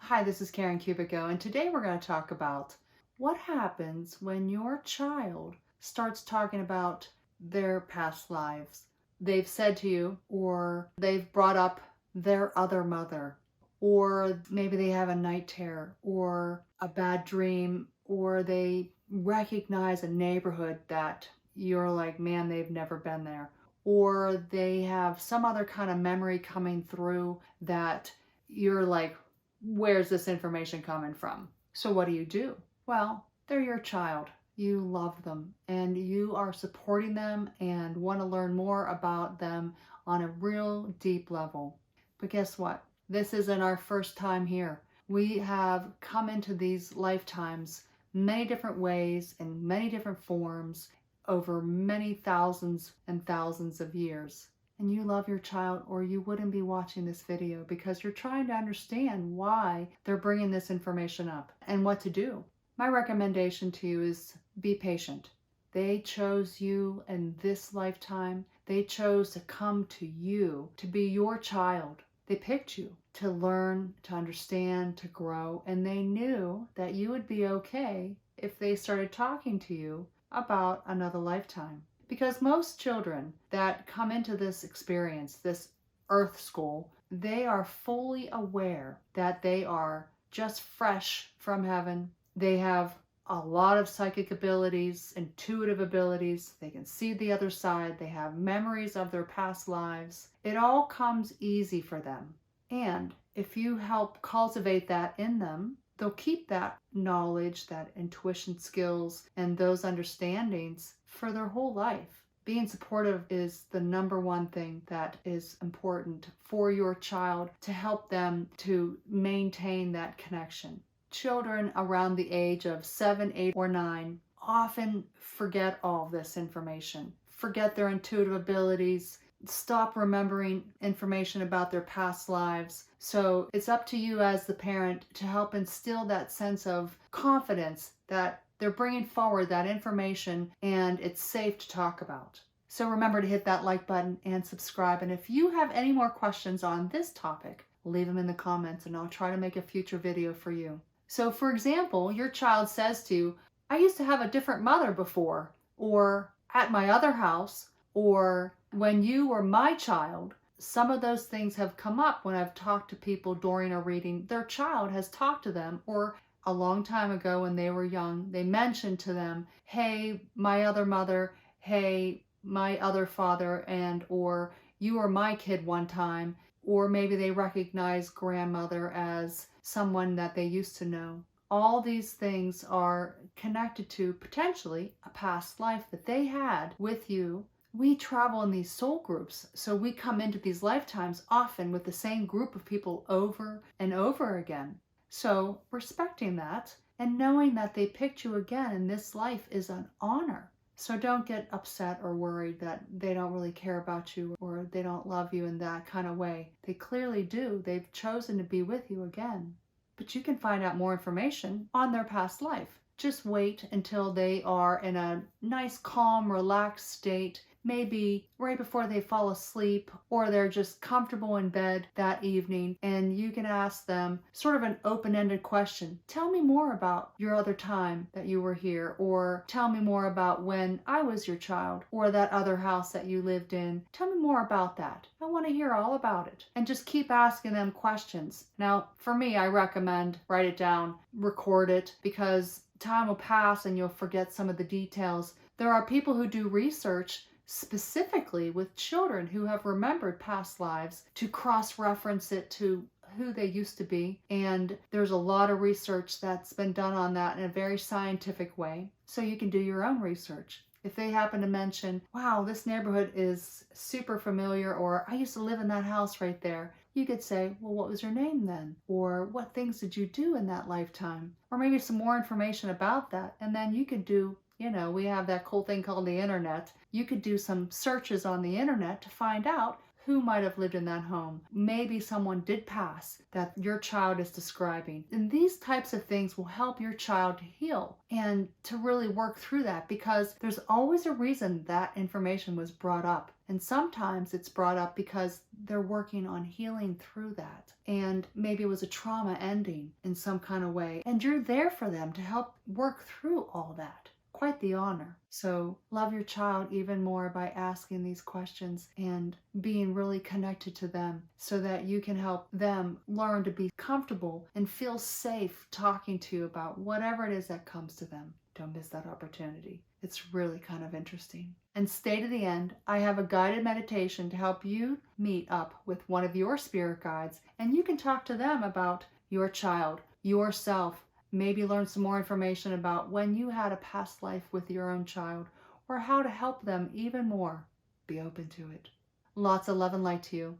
Hi, this is Karen Kubicko, and today we're going to talk about what happens when your child starts talking about their past lives. They've said to you, or they've brought up their other mother, or maybe they have a night terror, or a bad dream, or they recognize a neighborhood that you're like, man, they've never been there. Or they have some other kind of memory coming through that you're like, where's this information coming from? So what do? Well, they're your child. You love them and you are supporting them and want to learn more about them on a real deep level. But guess what? This isn't our first time here. We have come into these lifetimes many different ways in many different forms over many thousands and thousands of years. And you love your child, or you wouldn't be watching this video, because you're trying to understand why they're bringing this information up and what to do. My recommendation to you is be patient. They chose you in this lifetime. They chose to come to you, to be your child. They picked you to learn, to understand, to grow, and they knew that you would be okay if they started talking to you about another lifetime. Because most children that come into this experience, this earth school, they are fully aware that they are just fresh from heaven. They have a lot of psychic abilities, intuitive abilities. They can see the other side. They have memories of their past lives. It all comes easy for them. And if you help cultivate that in them, they'll keep that knowledge, that intuition skills, and those understandings for their whole life. Being supportive is the number one thing that is important for your child to help them to maintain that connection. Children around the age of 7, 8, or 9 often forget all this information, forget their intuitive abilities, stop remembering information about their past lives. So it's up to you as the parent to help instill that sense of confidence that they're bringing forward that information and it's safe to talk about. So remember to hit that like button and subscribe. And if you have any more questions on this topic, leave them in the comments and I'll try to make a future video for you. So for example, your child says to you, I used to have a different mother before, or at my other house, or when you were my child. Some of those things have come up when I've talked to people during a reading. Their child has talked to them, or a long time ago when they were young, they mentioned to them, hey, my other mother, hey, my other father, and or you were my kid one time. Or maybe they recognize grandmother as someone that they used to know. All these things are connected to potentially a past life that they had with you. We travel in these soul groups, so we come into these lifetimes often with the same group of people over and over again. So respecting that and knowing that they picked you again in this life is an honor. So don't get upset or worried that they don't really care about you or they don't love you in that kind of way. They clearly do. They've chosen to be with you again. But you can find out more information on their past life. Just wait until they are in a nice, calm, relaxed state, maybe right before they fall asleep, or they're just comfortable in bed that evening, and you can ask them sort of an open-ended question. Tell me more about your other time that you were here, or tell me more about when I was your child, or that other house that you lived in. Tell me more about that. I want to hear all about it. And just keep asking them questions. Now, for me, I recommend write it down, record it, because time will pass and you'll forget some of the details. There are people who do research specifically with children who have remembered past lives to cross-reference it to who they used to be. And there's a lot of research that's been done on that in a very scientific way. So you can do your own research. If they happen to mention, wow, this neighborhood is super familiar, or I used to live in that house right there, you could say, well, what was your name then? Or what things did you do in that lifetime? Or maybe some more information about that. And then you could do, we have that cool thing called the internet. You could do some searches on the internet to find out who might have lived in that home. Maybe someone did pass that your child is describing. And these types of things will help your child to heal and to really work through that, because there's always a reason that information was brought up. And sometimes it's brought up because they're working on healing through that. And maybe it was a trauma ending in some kind of way. And you're there for them to help work through all that. Quite the honor. So love your child even more by asking these questions and being really connected to them so that you can help them learn to be comfortable and feel safe talking to you about whatever it is that comes to them. Don't miss that opportunity. It's really kind of interesting. And stay to the end. I have a guided meditation to help you meet up with one of your spirit guides, and you can talk to them about your child, yourself, maybe learn some more information about when you had a past life with your own child, or how to help them even more. Be open to it. Lots of love and light to you.